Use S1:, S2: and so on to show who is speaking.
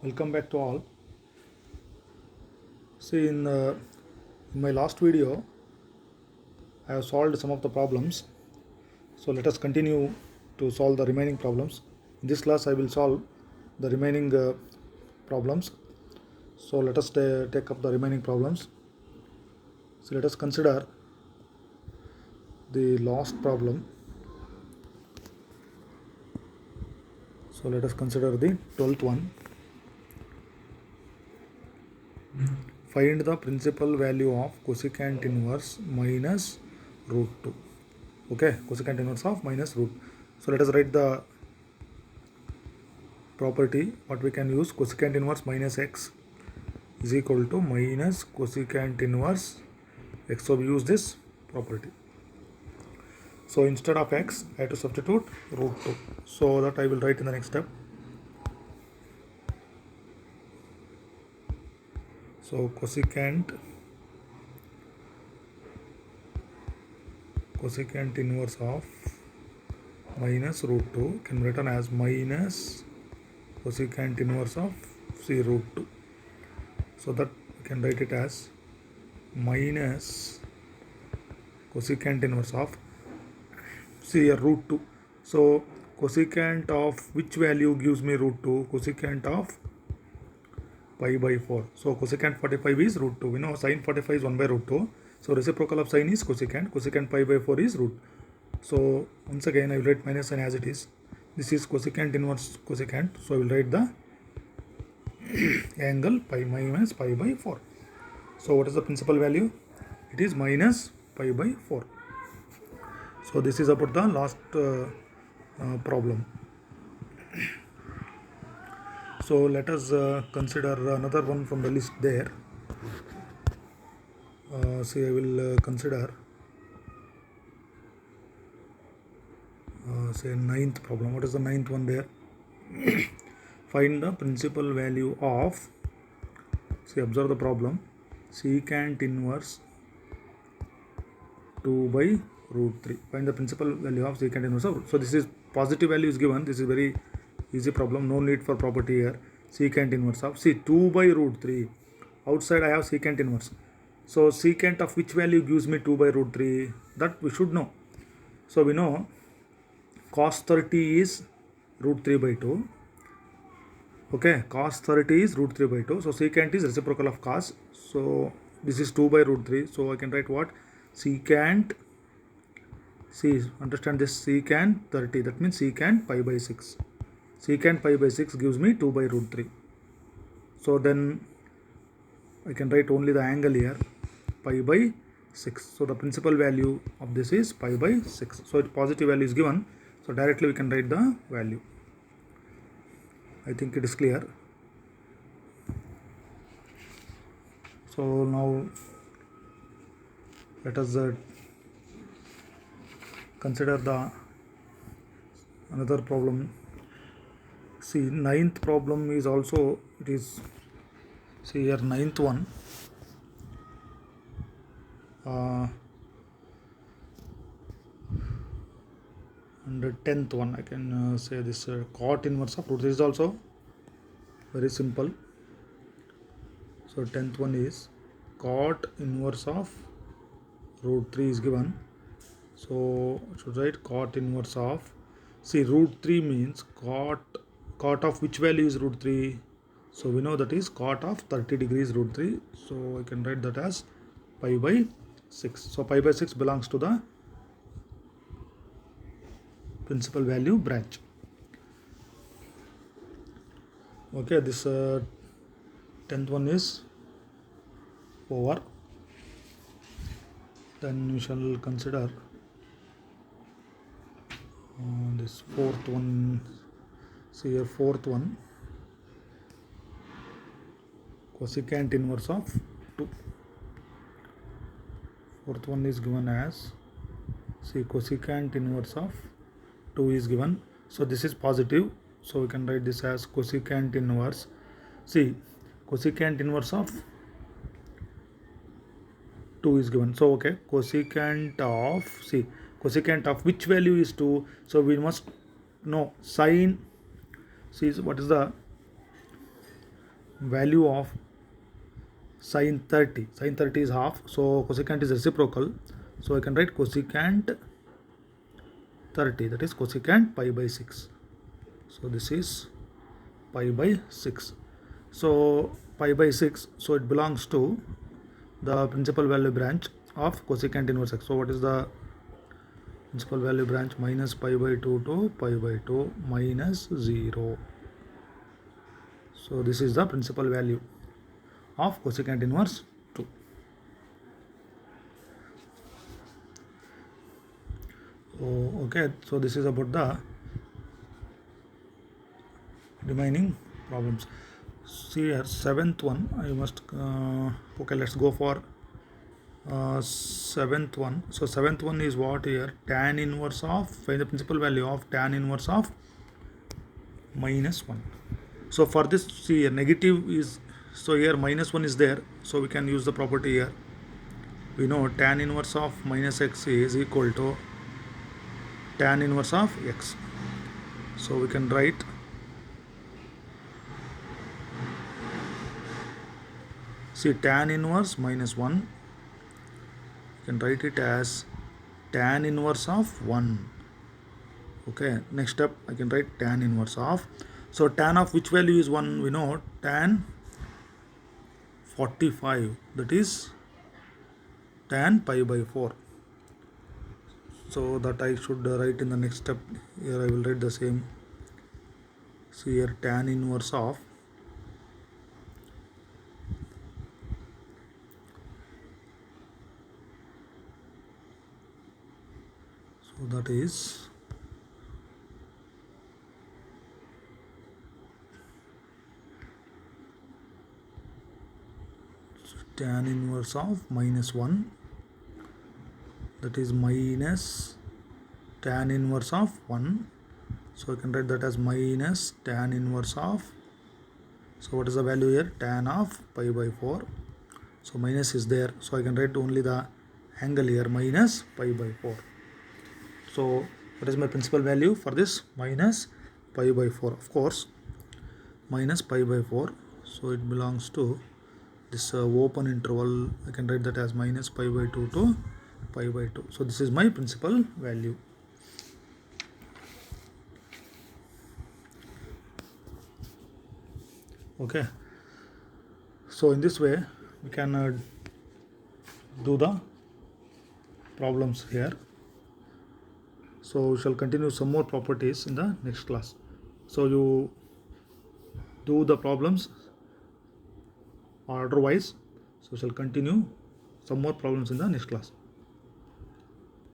S1: Welcome back to all. See, in my last video, I have solved some of the problems. So let us continue to solve the remaining problems. In this class, I will solve the remaining problems. So let us take up the remaining problems. So let us consider the last problem. So let us consider the 12th one. Find the principal value of cosecant inverse minus root 2. Okay, cosecant inverse of minus root. So let us write the property. What we can use, cosecant inverse minus x is equal to minus cosecant inverse x. So we use this property. So instead of x, I have to substitute root 2. So that I will write in the next step. So cosecant inverse of minus root 2 can be written as minus cosecant inverse of root 2. So that we can write it as minus cosecant inverse of root 2. So cosecant of which value gives me root 2? Cosecant of pi by 4. So cosecant 45 is root 2. We know sin 45 is 1 by root 2. So reciprocal of sin is cosecant. Cosecant pi by 4 is root. So once again I will write minus sign as it is. This is cosecant inverse cosecant. So I will write the angle pi minus pi by 4. So what is the principal value? It is minus pi by 4. So this is about the last problem. So let us consider another one from the list there. I will consider ninth problem. What is the ninth one there? Find the principal value of, observe the problem, secant inverse 2 by root 3. Find the principal value of secant inverse of. So this is positive value is given. This is very easy problem. No need for property here. Secant inverse of 2 by root 3. Outside I have secant inverse. So secant of which value gives me 2 by root 3? That we should know. So we know cos 30 is root 3 by 2. Okay, cos 30 is root 3 by 2. So secant is reciprocal of cos. So this is 2 by root 3. So I can write what? Secant, understand this, secant 30. That means secant pi by 6. Secant pi by 6 gives me 2 by root 3. So then I can write only the angle here, pi by 6. So the principal value of this is pi by 6. So positive value is given. So directly we can write the value. I think it is clear. So now let us consider the another problem. Ninth problem is also, it is, here ninth one. And the 10th one, I can say this cot inverse of root 3 is also very simple. So 10th one is cot inverse of root 3 is given. So I should write cot inverse of, root 3 means cot of which value is root 3? So we know that is cot of 30 degrees root 3. So I can write that as pi by 6. So pi by 6 belongs to the principal value branch. Okay, this 10th one is over. Then we shall consider this fourth one. Here fourth one, cosecant inverse of 2. Fourth one is given as, cosecant inverse of 2 is given. So this is positive. So we can write this as cosecant inverse. Cosecant inverse of 2 is given. So okay, cosecant of which value is 2? So we must know sin. What is the value of sine 30. Sine 30 is half, so cosecant is reciprocal. So I can write cosecant 30, that is cosecant pi by 6. So this is pi by 6. So pi by 6, so it belongs to the principal value branch of cosecant inverse x. So what is the principal value branch? Minus pi by 2 to pi by 2 minus 0. So this is the principal value of cosecant inverse 2. Okay, so this is about the remaining problems. See here, seventh one I must okay, let's go for seventh one. So seventh one is what here? Tan inverse of, find the principal value of tan inverse of minus 1. So for this, see here, negative is, so here minus 1 is there, so we can use the property here. We know tan inverse of minus x is equal to tan inverse of x. So we can write tan inverse minus 1, you can write it as tan inverse of 1. Okay, next step I can write tan inverse of, so tan of which value is 1? We know tan 45, that is tan pi by 4. So that I should write in the next step. Here I will write the same. So here tan inverse of, so that is tan inverse of minus 1, that is minus tan inverse of 1. So I can write that as minus tan inverse of, so what is the value here? Tan of pi by 4. So minus is there, so I can write only the angle here, minus pi by 4. So what is my principal value for this? Minus pi by 4, of course, minus pi by 4. So it belongs to this open interval. I can write that as minus pi by 2 to pi by 2. So this is my principal value. Okay, so in this way we can do the problems here. So we shall continue some more properties in the next class. So you do the problems order wise. So we shall continue some more problems in the next class.